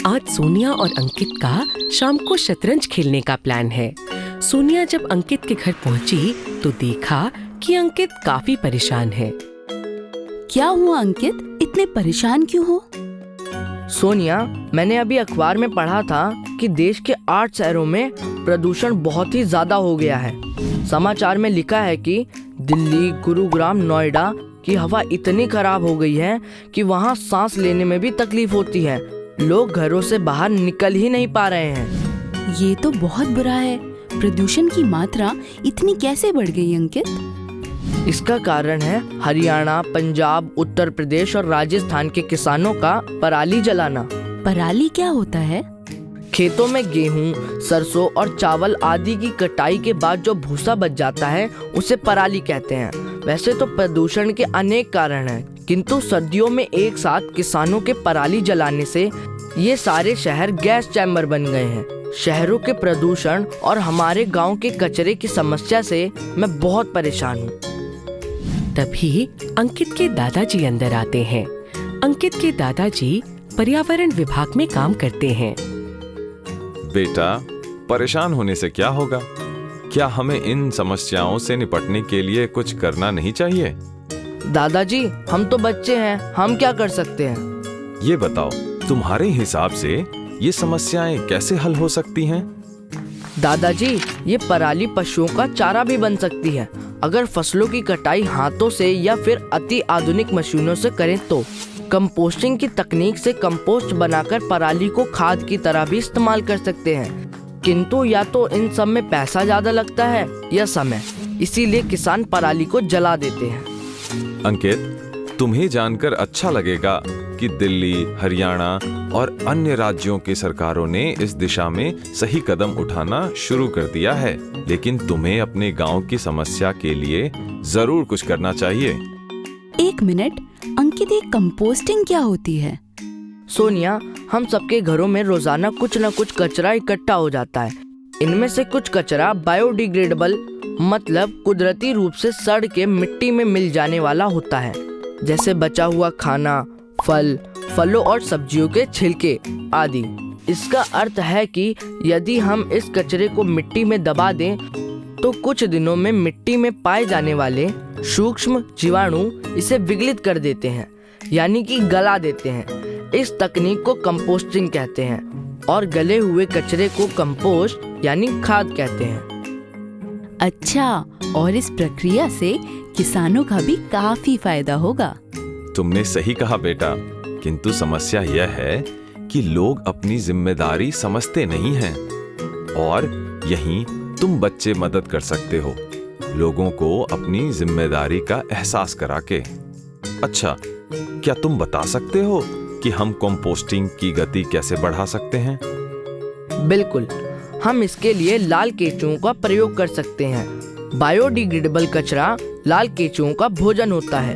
आज सोनिया और अंकित का शाम को शतरंज खेलने का प्लान है। सोनिया जब अंकित के घर पहुंची तो देखा कि अंकित काफी परेशान है। क्या हुआ अंकित, इतने परेशान क्यों हो? सोनिया, मैंने अभी अखबार में पढ़ा था कि देश के 8 शहरों में प्रदूषण बहुत ही ज्यादा हो गया है। समाचार में लिखा है कि दिल्ली, गुरुग्राम, नोएडा की हवा इतनी खराब हो गई है कि वहाँ सांस लेने में भी तकलीफ होती है। लोग घरों से बाहर निकल ही नहीं पा रहे हैं। ये तो बहुत बुरा है। प्रदूषण की मात्रा इतनी कैसे बढ़ गई अंकित? इसका कारण है हरियाणा, पंजाब, उत्तर प्रदेश और राजस्थान के किसानों का पराली जलाना। पराली क्या होता है? खेतों में गेहूं, सरसों और चावल आदि की कटाई के बाद जो भूसा बच जाता है उसे पराली कहते हैं। वैसे तो प्रदूषण के अनेक कारण हैं, किंतु सर्दियों में एक साथ किसानों के पराली जलाने से ये सारे शहर गैस चैम्बर बन गए हैं। शहरों के प्रदूषण और हमारे गांव के कचरे की समस्या से मैं बहुत परेशान हूँ। तभी अंकित के दादाजी अंदर आते हैं। अंकित के दादाजी पर्यावरण विभाग में काम करते हैं। बेटा, परेशान होने से क्या होगा? क्या हमें इन समस्याओं से निपटने के लिए कुछ करना नहीं चाहिए? दादाजी, हम तो बच्चे हैं, हम क्या कर सकते हैं? ये बताओ, तुम्हारे हिसाब से ये समस्याएं कैसे हल हो सकती हैं? दादाजी, ये पराली पशुओं का चारा भी बन सकती है। अगर फसलों की कटाई हाथों से या फिर अति आधुनिक मशीनों से करें तो कंपोस्टिंग की तकनीक से कंपोस्ट बनाकर पराली को खाद की तरह भी इस्तेमाल कर सकते हैं। किंतु या तो इन सब में पैसा ज्यादा लगता है या समय, इसीलिए किसान पराली को जला देते हैं। अंकित, तुम्हें जानकर अच्छा लगेगा कि दिल्ली, हरियाणा और अन्य राज्यों की सरकारों ने इस दिशा में सही कदम उठाना शुरू कर दिया है, लेकिन तुम्हें अपने गांव की समस्या के लिए जरूर कुछ करना चाहिए। एक मिनट अंकित, ये कंपोस्टिंग क्या होती है? सोनिया, हम सबके घरों में रोजाना कुछ न कुछ कचरा इकट्ठा हो जाता है। इनमें से कुछ कचरा बायोडिग्रेडेबल मतलब कुदरती रूप से सड़ के मिट्टी में मिल जाने वाला होता है, जैसे बचा हुआ खाना, फलों और सब्जियों के छिलके आदि। इसका अर्थ है कि यदि हम इस कचरे को मिट्टी में दबा दें तो कुछ दिनों में मिट्टी में पाए जाने वाले सूक्ष्म जीवाणु इसे विघटित कर देते हैं, यानी कि गला देते हैं। इस तकनीक को कंपोस्टिंग कहते हैं और गले हुए कचरे को कंपोस्ट यानी खाद कहते हैं। अच्छा, और इस प्रक्रिया से किसानों का भी काफी फायदा होगा। तुमने सही कहा बेटा, किंतु समस्या यह है कि लोग अपनी जिम्मेदारी समझते नहीं हैं और यहीं तुम बच्चे मदद कर सकते हो, लोगों को अपनी जिम्मेदारी का एहसास करा के। अच्छा, क्या तुम बता सकते हो कि हम कंपोस्टिंग की गति कैसे बढ़ा सकते हैं? बिल्कुल, हम इसके लिए लाल केंचुओं का प्रयोग कर सकते हैं। बायोडिग्रेडेबल कचरा लाल केंचुओं का भोजन होता है।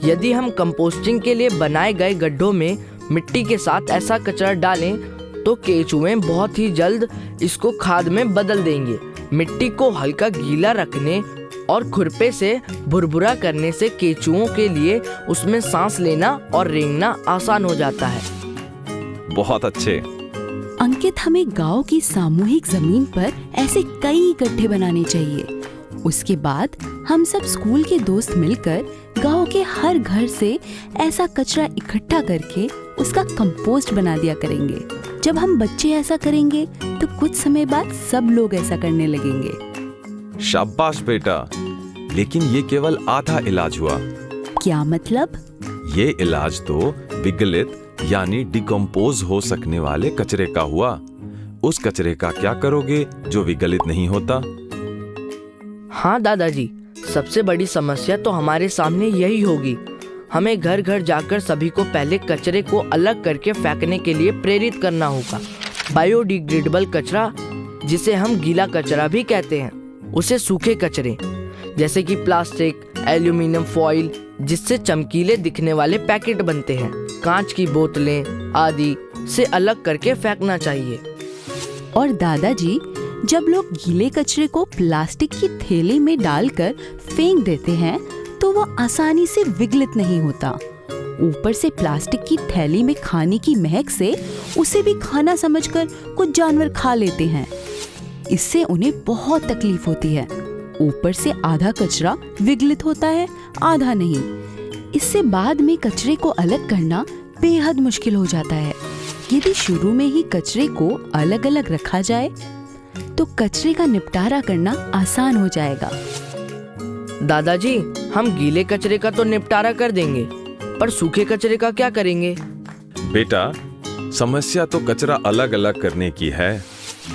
यदि हम कंपोस्टिंग के लिए बनाए गए गड्ढों में मिट्टी के साथ ऐसा कचरा डालें तो केंचुए बहुत ही जल्द इसको खाद में बदल देंगे। मिट्टी को हल्का गीला रखने और खुरपे से भुरभुरा करने से केंचुओं के लिए उसमें सांस लेना और रेंगना आसान हो जाता है। बहुत अच्छे। अंकित, हमें गांव की सामूहिक जमीन पर ऐसे कई गड्ढे बनाने चाहिए। उसके बाद हम सब स्कूल के दोस्त मिलकर गांव के हर घर से ऐसा कचरा इकट्ठा करके उसका कंपोस्ट बना दिया करेंगे। जब हम बच्चे ऐसा करेंगे तो कुछ समय बाद सब लोग ऐसा करने लगेंगे। शाबाश बेटा, लेकिन ये केवल आधा इलाज हुआ। क्या मतलब? ये इलाज तो विगलित यानी डिकम्पोज हो सकने वाले कचरे का हुआ। उस कचरे का क्या करोगे जो विगलित नहीं होता? हाँ दादाजी, सबसे बड़ी समस्या तो हमारे सामने यही होगी। हमें घर घर जाकर सभी को पहले कचरे को अलग करके फेंकने के लिए प्रेरित करना होगा। बायोडिग्रेडेबल कचरा, जिसे हम गीला कचरा भी कहते हैं, उसे सूखे कचरे जैसे कि प्लास्टिक, एल्यूमिनियम फॉइल जिससे चमकीले दिखने वाले पैकेट बनते हैं, कांच की बोतलें आदि से अलग करके फेंकना चाहिए। और दादाजी, जब लोग गीले कचरे को प्लास्टिक की थैली में डालकर फेंक देते हैं तो वो आसानी से विघटित नहीं होता ऊपर से प्लास्टिक की थैली में खाने की महक से उसे भी खाना समझकर कुछ जानवर खा लेते हैं। इससे उन्हें बहुत तकलीफ होती है। ऊपर से आधा कचरा विघटित होता है, आधा नहीं। इससे बाद में कचरे को अलग करना बेहद मुश्किल हो जाता है। यदि शुरू में ही कचरे को अलग अलग रखा जाए तो कचरे का निपटारा करना आसान हो जाएगा। दादाजी, हम गीले कचरे का तो निपटारा कर देंगे, पर सूखे कचरे का क्या करेंगे? बेटा, समस्या तो कचरा अलग अलग करने की है।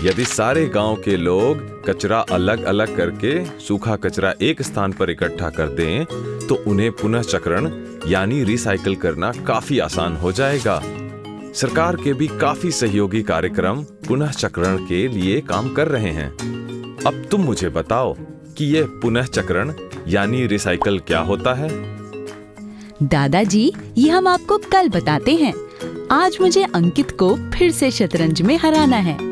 यदि सारे गांव के लोग कचरा अलग अलग करके सूखा कचरा एक स्थान पर इकट्ठा कर दें तो उन्हें पुनःचक्रण यानी रिसाइकल करना काफी आसान हो जाएगा। सरकार के भी काफी सहयोगी कार्यक्रम पुनःचक्रण के लिए काम कर रहे हैं। अब तुम मुझे बताओ कि यह पुनःचक्रण यानी रिसाइकल क्या होता है? दादाजी, ये हम आपको कल बताते हैं। आज मुझे अंकित को फिर से शतरंज में हराना है।